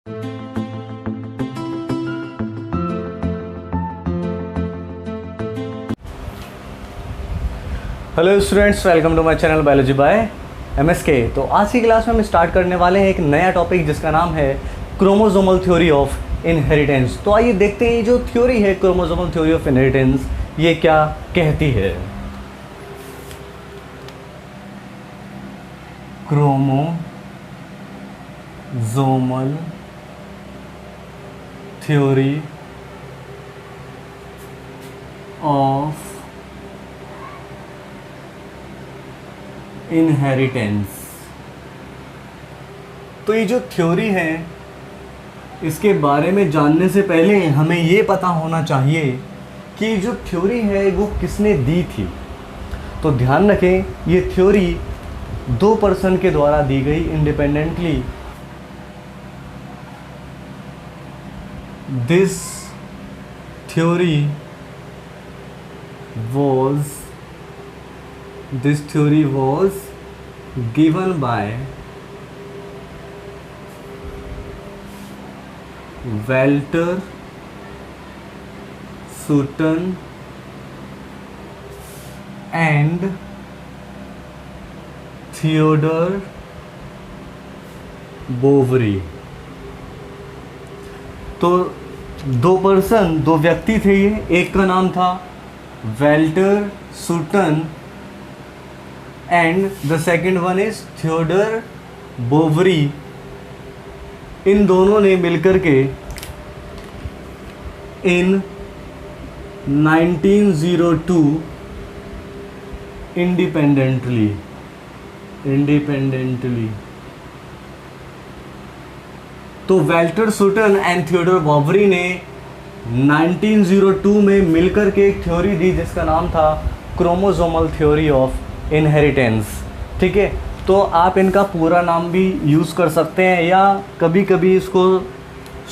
Hello students, welcome to my channel biology by MSK. तो आज की क्लास में हम स्टार्ट करने वाले हैं एक नया टॉपिक जिसका नाम है क्रोमोसोमल थ्योरी ऑफ इनहेरिटेंस। तो आइए देखते हैं ये जो थ्योरी है क्रोमोसोमल थ्योरी ऑफ इनहेरिटेंस ये क्या कहती है। Chromosomal theory of inheritance. तो ये जो थ्योरी है इसके बारे में जानने से पहले हमें ये पता होना चाहिए कि जो थ्योरी है वो किसने दी थी। तो ध्यान रखें ये थ्योरी दो पर्सन के द्वारा दी गई independently. This theory was given by Walter Sutton and Theodore Boveri। तो दो व्यक्ति थे ये। एक का नाम था Walter Sutton and the second one is Theodor Boveri. इन दोनों ने मिलकर के इन 1902 इंडिपेंडेंटली तो Walter Sutton and Theodor Boveri ने 1902 में मिलकर के एक थ्योरी दी जिसका नाम था क्रोमोसोमल थ्योरी ऑफ इनहेरिटेंस। ठीक है, तो आप इनका पूरा नाम भी यूज़ कर सकते हैं या कभी कभी इसको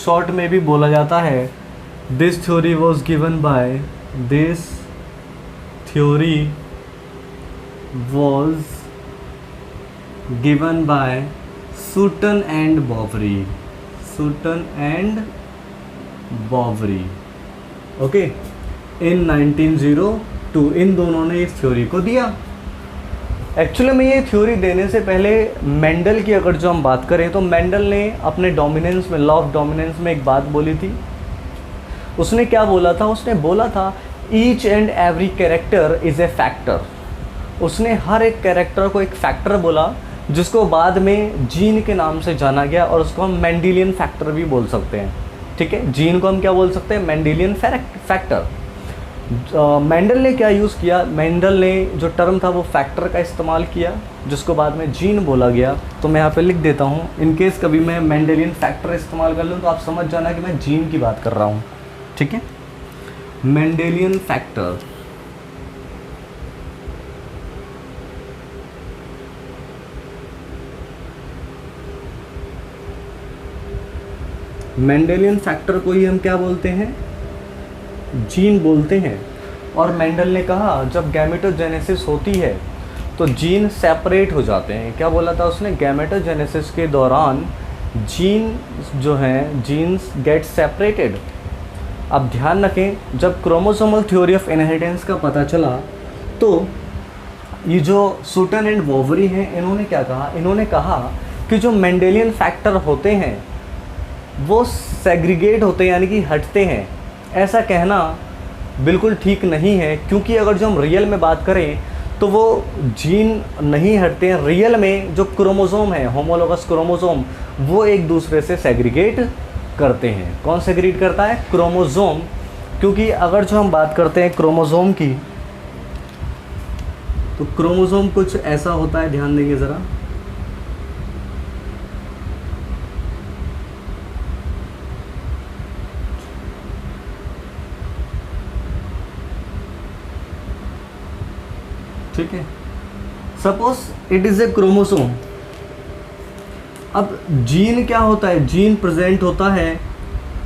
शॉर्ट में भी बोला जाता है। This theory was given by Sutton and Boveri. Okay, in 1902 इन दोनों ने इस थ्योरी को दिया। एक्चुअली में ये थ्योरी देने से पहले मेंडल की अगर जो हम बात करें तो मेंडल ने अपने डोमिनेंस में, लॉ ऑफ डोमिनेंस में एक बात बोली थी। उसने क्या बोला था? उसने बोला था each and every character is a factor. उसने हर एक कैरेक्टर को एक फैक्टर बोला जिसको बाद में जीन के नाम से जाना गया और उसको हम मेंडेलियन फैक्टर भी बोल सकते हैं। ठीक है, जीन को हम क्या बोल सकते हैं? Mendelian factor. मेंडल ने क्या यूज़ किया? मेंडल ने जो टर्म था वो फैक्टर का इस्तेमाल किया जिसको बाद में जीन बोला गया। तो मैं यहाँ पे लिख देता हूँ, इन केस कभी मैं मेंडेलियन फैक्टर इस्तेमाल कर लूँ तो आप समझ जाना कि मैं जीन की बात कर रहा हूँ। ठीक है, मेंडेलियन फैक्टर। मेंडेलियन फैक्टर को ही हम क्या बोलते हैं? जीन बोलते हैं। और मेंडल ने कहा जब गैमेटोजेनेसिस होती है तो जीन सेपरेट हो जाते हैं। क्या बोला था उसने? गैमेटोजेनेसिस के दौरान जीन जो हैं, जीन्स गेट सेपरेटेड। अब ध्यान रखें, जब क्रोमोसोमल थ्योरी ऑफ इनहेरिटेंस का पता चला तो ये जो सुटन एंड बोवरी हैं इन्होंने क्या कहा? इन्होंने कहा कि जो मेंडेलियन फैक्टर होते हैं वो सेग्रीगेट होते हैं, यानी कि हटते हैं। ऐसा कहना बिल्कुल ठीक नहीं है, क्योंकि अगर जो हम रियल में बात करें तो वो जीन नहीं हटते हैं। रियल में जो क्रोमोसोम है, होमोलोगस क्रोमोसोम, वो एक दूसरे से सेग्रीगेट करते हैं। कौन सेग्रीगेट करता है? क्रोमोसोम। क्योंकि अगर जो हम बात करते हैं क्रोमोसोम की तो क्रोमोसोम कुछ ऐसा होता है, ध्यान देंगे ज़रा। ठीक है, suppose it is a chromosome. अब जीन क्या होता है? जीन प्रेजेंट होता है।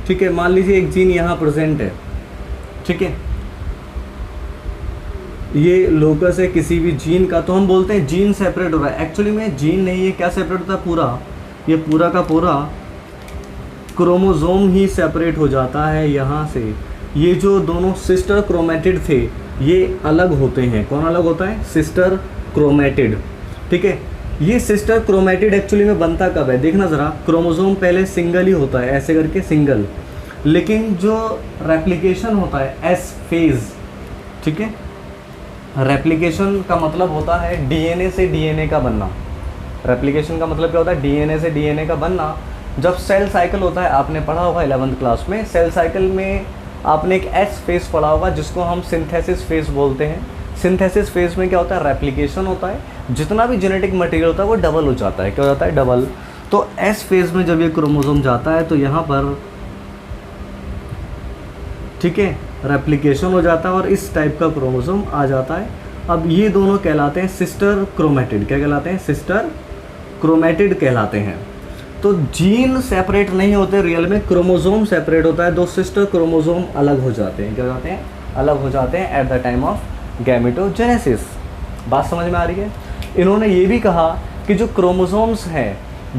ठीक है, मान लीजिए एक जीन यहाँ प्रेजेंट है। ठीक है, ये लोकस है किसी भी जीन का, तो हम बोलते हैं जीन सेपरेट हो रहा है। एक्चुअली में जीन नहीं है, क्या सेपरेट होता है? पूरा, ये पूरा का पूरा क्रोमोसोम ही सेपरेट हो जाता है यहाँ से। ये जो दोनों सिस्टर क्रोमेटिड थे ये अलग होते हैं। कौन अलग होता है? Sister chromatid. ठीक है, ये सिस्टर क्रोमेटिड एक्चुअली में बनता कब है? देखना ज़रा, क्रोमोसोम पहले सिंगल ही होता है, ऐसे करके सिंगल, लेकिन जो रेप्लिकेशन होता है एस फेज़, ठीक है, रेप्लिकेशन का मतलब होता है डीएनए से डीएनए का बनना। रेप्लिकेशन का मतलब क्या होता है? डीएनए से डीएनए का बनना। जब सेल साइकिल होता है, आपने पढ़ा होगा 11th क्लास में, सेल साइकिल में आपने एक एस फेज़ पढ़ा होगा जिसको हम सिंथेसिस फेज़ बोलते हैं। सिंथेसिस फेज़ में क्या होता है? रेप्लिकेशन होता है, जितना भी जेनेटिक मटेरियल होता है वो डबल हो जाता है। क्या हो जाता है? डबल। तो एस फेज़ में जब ये क्रोमोसोम जाता है तो यहाँ पर, ठीक है, रेप्लिकेशन हो जाता है और इस टाइप का क्रोमोसोम आ जाता है। अब ये दोनों कहलाते हैं सिस्टर क्रोमेटिड। क्या कहलाते हैं? सिस्टर क्रोमेटिड कहलाते हैं। तो जीन सेपरेट नहीं होते रियल में, क्रोमोसोम सेपरेट होता है, दो सिस्टर क्रोमोसोम अलग हो जाते हैं। क्या हो जाते हैं? अलग हो जाते हैं at the time of gametogenesis. बात समझ में आ रही है? इन्होंने ये भी कहा कि जो क्रोमोसोम्स हैं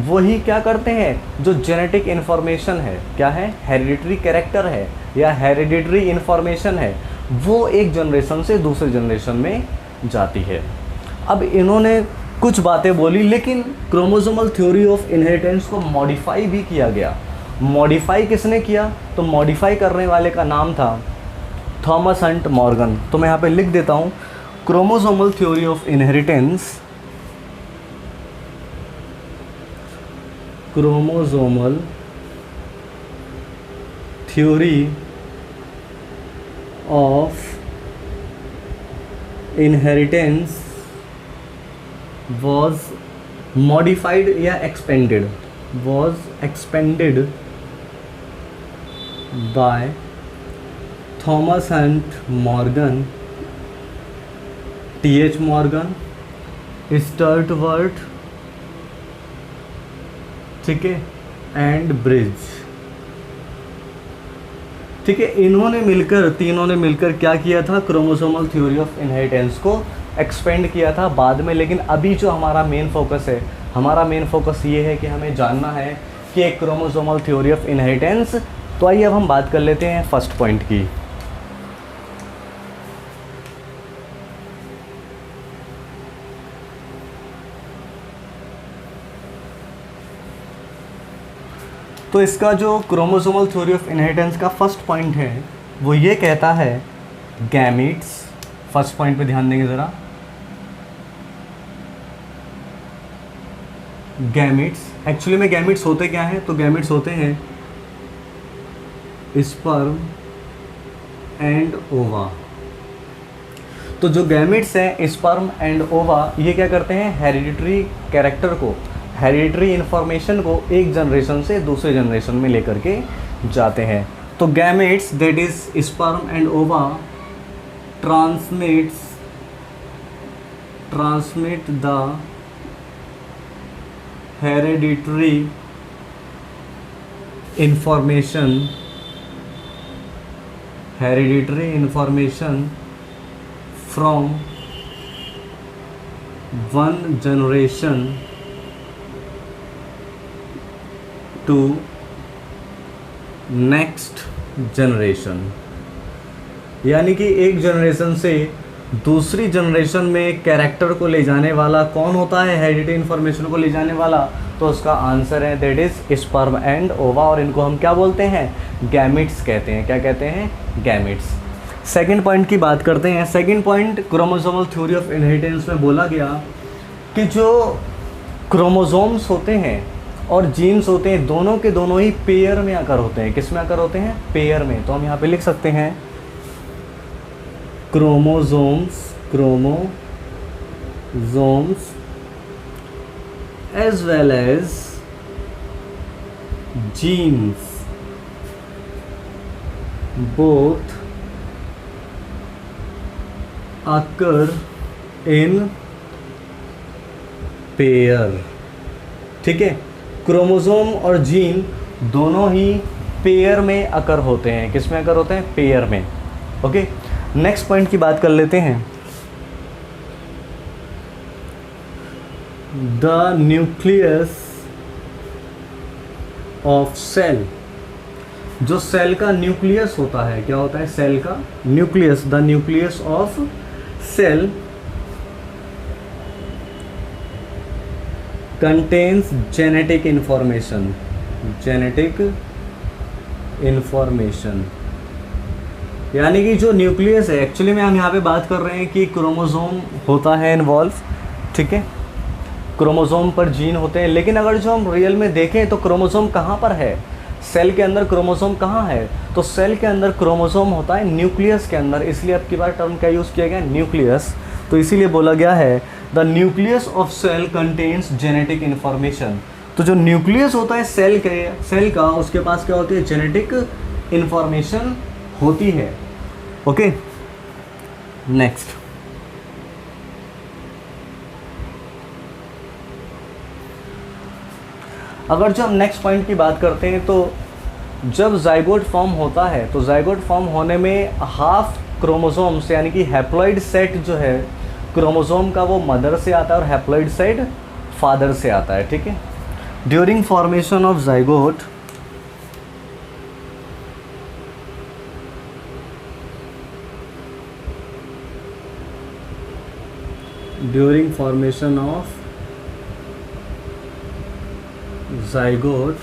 वही क्या करते हैं, जो जेनेटिक इन्फॉर्मेशन है, क्या है? हेरिडिटरी कैरेक्टर है या हेरिडिटरी इन्फॉर्मेशन है, वो एक जनरेशन से दूसरे जनरेशन में जाती है। अब इन्होंने कुछ बातें बोली, लेकिन क्रोमोसोमल थ्योरी ऑफ इनहेरिटेंस को मॉडिफाई भी किया गया। मॉडिफाई किसने किया? तो मॉडिफाई करने वाले का नाम था थॉमस हंट मॉर्गन। तो मैं यहाँ पे लिख देता हूँ, chromosomal theory of inheritance, chromosomal theory of inheritance was modified या expanded, was expanded by Thomas Hunt Morgan, T.H. Morgan, Stuart, ठीक है, एंड ब्रिज। ठीक है, इन्होंने मिलकर, तीनों ने मिलकर क्या किया था? क्रोमोसोमल थ्योरी ऑफ इनहेरिटेंस को एक्सपेंड किया था बाद में। लेकिन अभी जो हमारा मेन फोकस है, हमारा मेन फोकस ये है कि हमें जानना है कि एक क्रोमोसोमल थ्योरी ऑफ इनहेरिटेंस। तो आइए अब हम बात कर लेते हैं फर्स्ट पॉइंट की। तो इसका जो क्रोमोसोमल थ्योरी ऑफ इनहेरिटेंस का फर्स्ट पॉइंट है वो ये कहता है गैमीट्स। फर्स्ट पॉइंट पे ध्यान देंगे ज़रा, गैमीट्स। एक्चुअली में गैमीट्स होते क्या हैं? तो गैमीट्स होते हैं स्पर्म एंड ओवा। तो जो गैमीट्स हैं, स्पर्म एंड ओवा, ये क्या करते हैं? हेरिडिटरी कैरेक्टर को, हेरिडिटरी इन्फॉर्मेशन को एक जनरेशन से दूसरे जनरेशन में लेकर के जाते हैं। तो gametes, that is sperm and ओवा, transmit the hereditary information from one generation to next generation। यानी कि एक जनरेशन से दूसरी जनरेशन में कैरेक्टर को ले जाने वाला कौन होता है? हेरिडिटरी इन्फॉर्मेशन को ले जाने वाला। तो उसका आंसर है दैट इज स्पर्म एंड ओवा, और इनको हम क्या बोलते हैं? गैमिट्स कहते हैं। क्या कहते हैं? गैमिट्स। सेकंड पॉइंट की बात करते हैं। Second point, chromosomal theory of inheritance में बोला गया कि जो क्रोमोसोम्स होते हैं और जीन्स होते हैं, दोनों के दोनों ही पेयर में आकर होते हैं। किस में आकर होते हैं? पेयर में। तो हम यहाँ पे लिख सकते हैं chromosomes as well as genes both occur in pair। ठीक है, क्रोमोसोम और जीन दोनों ही पेयर में अकर होते हैं। किस में अकर होते हैं? पेयर में। ओके, नेक्स्ट पॉइंट की बात कर लेते हैं। द न्यूक्लियस ऑफ सेल जो सेल का न्यूक्लियस होता है, क्या होता है सेल का nucleus, the nucleus of cell contains genetic information, genetic information. यानी कि जो न्यूक्लियस है, एक्चुअली में हम यहाँ पे बात कर रहे हैं कि क्रोमोसोम होता है इन्वॉल्व, ठीक है, क्रोमोसोम पर जीन होते हैं। लेकिन अगर जो हम रियल में देखें तो क्रोमोसोम कहाँ पर है, सेल के अंदर क्रोमोसोम कहाँ है, तो सेल के अंदर क्रोमोसोम होता है न्यूक्लियस के अंदर। इसलिए अब की बार टर्म क्या यूज़ किया गया, न्यूक्लियस। तो इसीलिए बोला गया है the nucleus of cell contains genetic information. तो जो न्यूक्लियस होता है सेल का, उसके पास क्या होती है, जेनेटिक इन्फॉर्मेशन होती है। ओके, नेक्स्ट, अगर जो हम नेक्स्ट पॉइंट की बात करते हैं तो जब जाइगोट फॉर्म होता है तो जाइगोट फॉर्म होने में हाफ क्रोमोसोम्स यानी कि हैप्लॉइड सेट जो है क्रोमोसोम का वो मदर से आता है और हैप्लॉइड सेट फादर से आता है, ठीक है। During formation of zygote during formation of zygote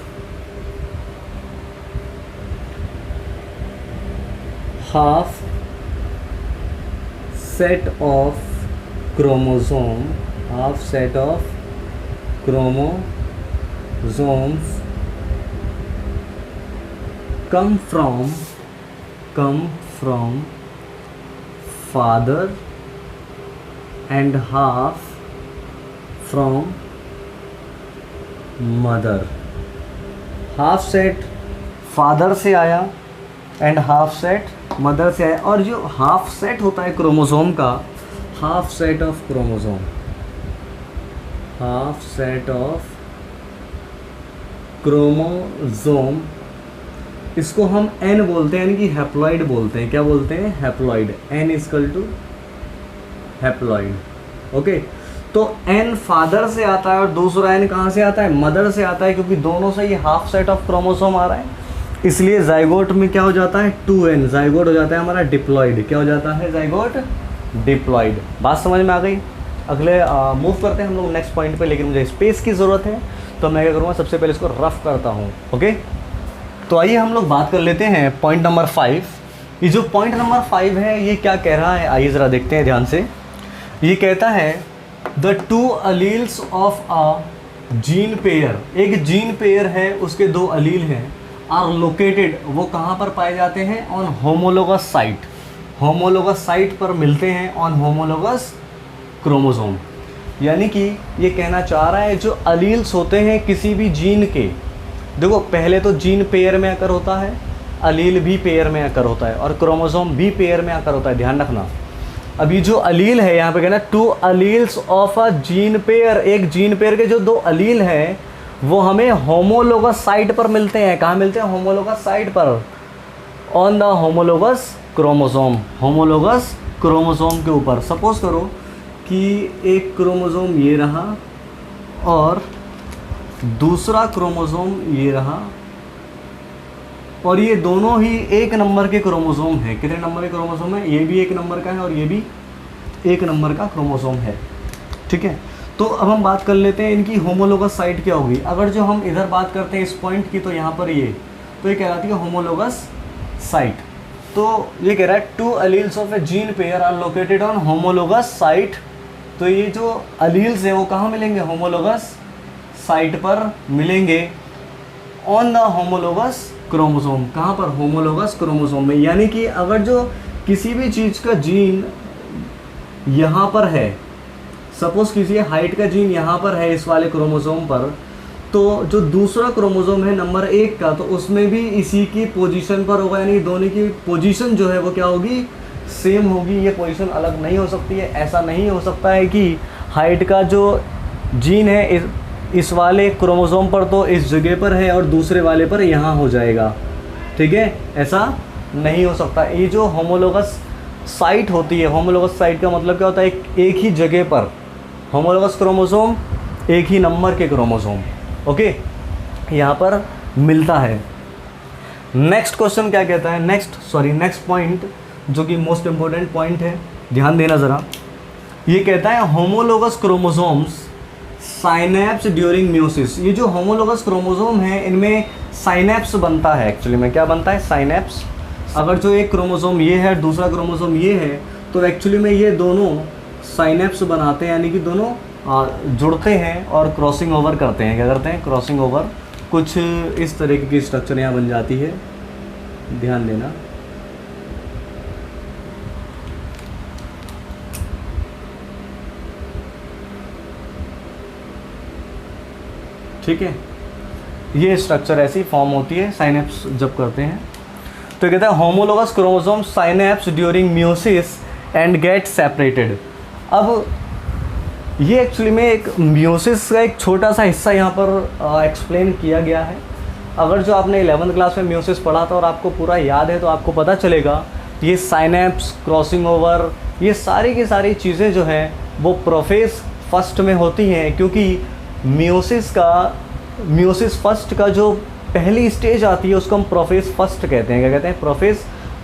half set of chromosomes come from father and half from mother. Half set father से आया एंड हाफ सेट मदर से आया। और जो हाफ सेट होता है क्रोमोसोम का, हाफ सेट ऑफ क्रोमोसोम, इसको हम एन बोलते हैं, यानी कि हैप्लॉइड बोलते हैं। क्या बोलते हैं, haploid. N equal to haploid. Okay, तो एन फादर से आता है और दूसरा एन कहाँ से आता है, मदर से आता है, क्योंकि दोनों से ये हाफ सेट ऑफ क्रोमोसोम आ रहा है। इसलिए जाइगोट में क्या हो जाता है, 2n, जाइगोट हो जाता है हमारा डिप्लॉइड। क्या हो जाता है, जाइगोट डिप्लॉइड। बात समझ में आ गई। अगले मूव करते हैं हम लोग नेक्स्ट पॉइंट पे, लेकिन मुझे स्पेस की ज़रूरत है तो मैं क्या करूँगा, सबसे पहले इसको रफ करता हूँ। ओके, तो आइए हम लोग बात कर लेते हैं पॉइंट नंबर 5। ये जो पॉइंट नंबर 5 है ये क्या कह रहा है, आइए ज़रा देखते हैं ध्यान से। ये कहता है the 2 alleles of a gene pair, एक जीन पेयर है उसके 2 अलील हैं, आर लोकेटेड, वो कहाँ पर पाए जाते हैं, on homologous site, homologous site पर मिलते हैं, ऑन होमोलोगस क्रोमोसोम। यानी कि ये कहना चाह रहा है जो अलील्स होते हैं किसी भी जीन के, देखो पहले तो जीन पेयर में आकर होता है, अलील भी पेयर में आकर होता है और क्रोमोसोम भी पेयर में आकर होता है, ध्यान रखना। अभी जो अलील है यहाँ पे कहना 2 alleles of a gene pair, एक जीन पेयर के जो 2 अलील हैं वो हमें होमोलोगस साइट पर मिलते हैं। कहाँ मिलते हैं, होमोलोगस साइट पर, on the homologous chromosome, homologous chromosome के ऊपर। सपोज करो कि एक क्रोमोसोम ये रहा और दूसरा क्रोमोसोम ये रहा, और ये दोनों ही 1 नंबर के क्रोमोसोम हैं। कितने नंबर के क्रोमोसोम है, ये भी 1 नंबर का है और ये भी 1 नंबर का क्रोमोसोम है, ठीक है। तो अब हम बात कर लेते हैं इनकी होमोलोगस साइट क्या होगी। अगर जो हम इधर बात करते हैं इस पॉइंट की, तो यहाँ पर ये कहलाती है होमोलोगस साइट। तो ये कह रहा है 2 alleles of a gene pair are located on homologous site. तो ये जो अलील्स हैं वो कहाँ मिलेंगे, होमोलोगस साइट पर मिलेंगे, ऑन द होमोलोगस क्रोमोसोम। कहाँ पर, होमोलोगस क्रोमोसोम में। यानी कि अगर जो किसी भी चीज़ का जीन यहाँ पर है, सपोज किसी हाइट का जीन यहाँ पर है इस वाले क्रोमोसोम पर, तो जो दूसरा क्रोमोसोम है नंबर 1 का, तो उसमें भी इसी की पोजीशन पर होगा। यानी दोनों की पोजीशन जो है वो क्या होगी, सेम होगी। ये पोजीशन अलग नहीं हो सकती है। ऐसा नहीं हो सकता है कि हाइट का जो जीन है इस वाले क्रोमोसोम पर तो इस जगह पर है और दूसरे वाले पर यहाँ हो जाएगा, ठीक है, ऐसा नहीं हो सकता। ये जो होमोलोगस साइट होती है, होमोलोगस साइट का मतलब क्या होता है, एक ही जगह पर होमोलोगस क्रोमोसोम, एक ही नंबर के क्रोमोसोम, ओके, यहाँ पर मिलता है। नेक्स्ट क्वेश्चन क्या कहता है, नेक्स्ट पॉइंट जो कि मोस्ट इंपॉर्टेंट पॉइंट है, ध्यान देना ज़रा। ये कहता है homologous chromosomes synapse during meiosis. ये जो होमोलोगस क्रोमोसोम है इनमें साइनेप्स बनता है। एक्चुअली में क्या बनता है, साइनेप्स। अगर जो एक क्रोमोसोम ये है, दूसरा क्रोमोसोम ये है, तो एक्चुअली में ये दोनों साइनेप्स बनाते हैं, यानी कि दोनों जुड़ते हैं और क्रॉसिंग ओवर करते हैं। क्या करते हैं, क्रॉसिंग ओवर। कुछ इस तरीके की स्ट्रक्चर यहाँ बन जाती है, ध्यान देना। ठीक है, ये स्ट्रक्चर ऐसी फॉर्म होती है साइनेप्स जब करते हैं। तो कहता है homologous chromosome synapse during meiosis and get separated. अब ये एक्चुअली में एक म्यूसिस का एक छोटा सा हिस्सा यहाँ पर एक्सप्लेन किया गया है। अगर जो आपने 11th क्लास में म्यूसिस पढ़ा था और आपको पूरा याद है तो आपको पता चलेगा ये साइनेप्स, क्रॉसिंग ओवर, ये सारी की सारी चीज़ें जो हैं वो प्रोफेज फर्स्ट में होती हैं, क्योंकि म्यूसिस फर्स्ट का जो पहली स्टेज आती है उसको हम प्रोफेज फर्स्ट कहते हैं। क्या कहते हैं, प्रोफेज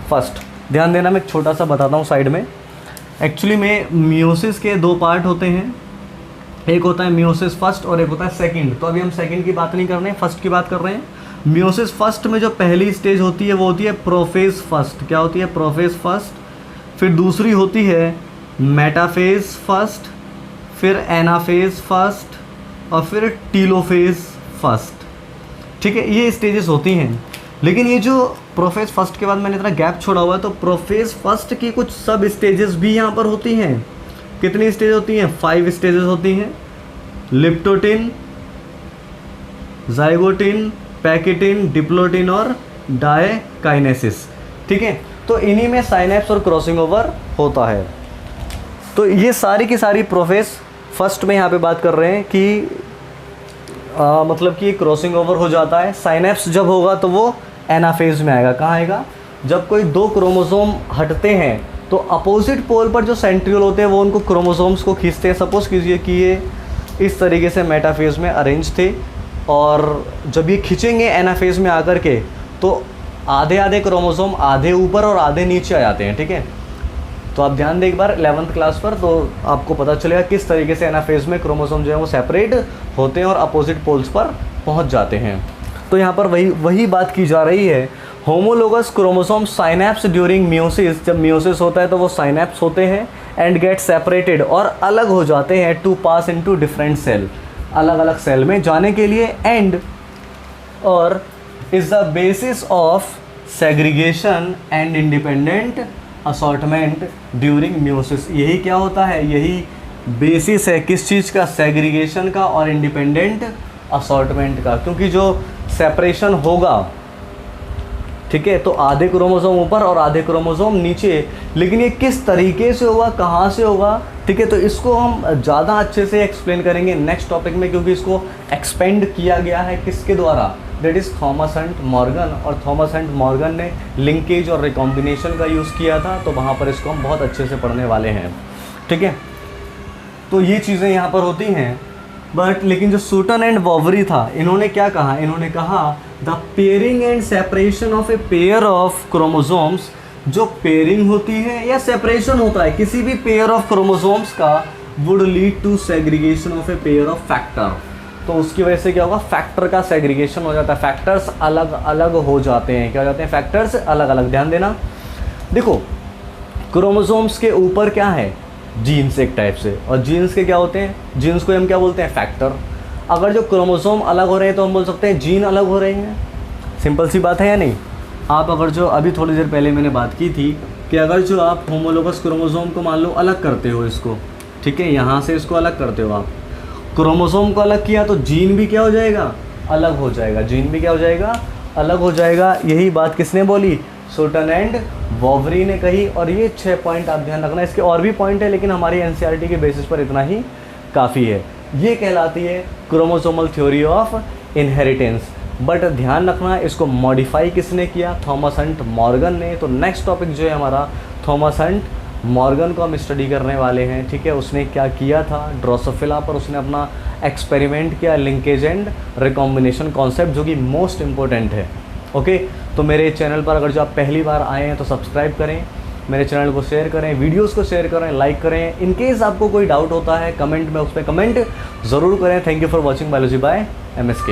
फर्स्ट। ध्यान देना, मैं छोटा सा बताता हूँ साइड में। एक्चुअली में म्यूसिस के दो पार्ट होते हैं, एक होता है म्यूसिस फर्स्ट और एक होता है सेकंड। तो अभी हम सेकंड की बात नहीं कर रहे हैं, फर्स्ट की बात कर रहे हैं। म्यूसिस फर्स्ट में जो पहली स्टेज होती है वो होती है प्रोफेज फर्स्ट। क्या होती है, प्रोफेज फर्स्ट। फिर दूसरी होती है मेटाफेज फर्स्ट, फिर एनाफेज फर्स्ट और फिर टीलोफेज फर्स्ट। ठीक है, ये स्टेजेस होती हैं। लेकिन ये जो प्रोफेज फर्स्ट के बाद मैंने इतना गैप छोड़ा हुआ है, तो प्रोफेज फर्स्ट की कुछ सब स्टेजेस भी यहाँ पर होती हैं। कितनी स्टेज होती हैं, 5 स्टेजेस होती हैं। लिप्टोटिन, जाइगोटिन, पैकेटिन, डिप्लोटिन और डायकाइनेसिस। ठीक है, तो इन्हीं में साइनेप्स और क्रॉसिंग ओवर होता है। तो ये सारी की सारी प्रोफेज फर्स्ट में यहाँ पे बात कर रहे हैं कि मतलब कि क्रॉसिंग ओवर हो जाता है। साइनेप्स जब होगा तो वो एनाफेज में आएगा। कहाँ आएगा, जब कोई दो क्रोमोसोम हटते हैं तो अपोजिट पोल पर जो सेंट्रियोल होते हैं वो उनको क्रोमोसोम्स को खींचते हैं। सपोज कीजिए कि ये इस तरीके से मेटाफेज में अरेंज थे और जब ये खींचेंगे एनाफेज में आकर के तो आधे आधे क्रोमोसोम आधे ऊपर और आधे नीचे आ जाते हैं। ठीक है, तो आप ध्यान दें एक बार 11th क्लास पर, तो आपको पता चलेगा किस तरीके से एनाफेज में क्रोमोसोम जो है वो सेपरेट होते हैं और अपोजिट पोल्स पर पहुंच जाते हैं। तो यहाँ पर वही बात की जा रही है। Homologous chromosome synapse during meiosis, जब म्यूसिस होता है तो वो साइनेप्स होते हैं एंड गेट सेपरेटेड और अलग हो जाते हैं to pass into different cell, अलग अलग सेल में जाने के लिए। एंड और is the basis of segregation and independent assortment during meiosis. यही क्या होता है, यही बेसिस है किस चीज़ का, सेग्रीगेशन का और इंडिपेंडेंट असॉर्टमेंट का। क्योंकि जो सेपरेशन होगा, ठीक है, तो आधे क्रोमोसोम ऊपर और आधे क्रोमोसोम नीचे, लेकिन ये किस तरीके से होगा, कहाँ से होगा, ठीक है, तो इसको हम ज़्यादा अच्छे से एक्सप्लेन करेंगे नेक्स्ट टॉपिक में, क्योंकि इसको एक्सपेंड किया गया है किसके द्वारा, that is Thomas Hunt Morgan. और थॉमस हंट मॉर्गन ने लिंकेज और रिकॉम्बिनेशन का यूज़ किया था, तो वहाँ पर इसको हम बहुत अच्छे से पढ़ने वाले हैं। ठीक है, तो ये चीज़ें यहाँ पर होती हैं। बट लेकिन जो सूटन एंड वॉवरी था, इन्होंने क्या कहा, इन्होंने कहा the pairing and separation of a pair of chromosomes, जो पेयरिंग होती है या सेपरेशन होता है किसी भी पेयर ऑफ क्रोमोसोम्स का, would lead to segregation of a pair of factor. तो उसकी वजह से क्या होगा, फैक्टर का सेग्रीगेशन हो जाता है, फैक्टर्स अलग अलग हो जाते हैं। क्या हो जाते हैं, फैक्टर्स अलग अलग। ध्यान देना, देखो क्रोमोसोम्स के ऊपर क्या है, जीन्स एक टाइप से, और जीन्स के क्या होते हैं, जीन्स को हम क्या बोलते हैं, फैक्टर। अगर जो क्रोमोसोम अलग हो रहे हैं तो हम बोल सकते हैं जीन अलग हो रहे हैं। सिंपल सी बात है या नहीं। आप अगर जो अभी थोड़ी देर पहले मैंने बात की थी कि अगर जो आप होमोलोगस क्रोमोसोम को मान लो अलग करते हो इसको, ठीक है, यहाँ से इसको अलग करते हो आप, क्रोमोसोम को अलग किया तो जीन भी क्या हो जाएगा, अलग हो जाएगा। जीन भी क्या हो जाएगा, अलग हो जाएगा। यही बात किसने बोली, सूटन एंड वॉवरी ने कही। और ये 6 पॉइंट आप ध्यान रखना, इसके और भी पॉइंट है लेकिन हमारी एनसीईआरटी के बेसिस पर इतना ही काफ़ी है। ये कहलाती है chromosomal theory of inheritance. But ध्यान रखना, इसको मॉडिफाई किसने किया, थॉमस हंट मॉर्गन ने। तो नेक्स्ट टॉपिक जो है हमारा, थॉमस हंट मॉर्गन को हम स्टडी करने वाले हैं। ठीक है, उसने क्या किया था, ड्रोसोफिला पर उसने अपना एक्सपेरिमेंट किया, लिंकेज एंड रिकॉम्बिनेशन कॉन्सेप्ट, जो कि मोस्ट इम्पोर्टेंट है। ओके, तो मेरे चैनल पर अगर जो आप पहली बार आए हैं तो सब्सक्राइब करें, मेरे चैनल को शेयर करें, वीडियोस को शेयर करें, लाइक करें। इन केस आपको कोई डाउट होता है कमेंट में, उस पर कमेंट ज़रूर करें। Thank you for watching biology by MSK।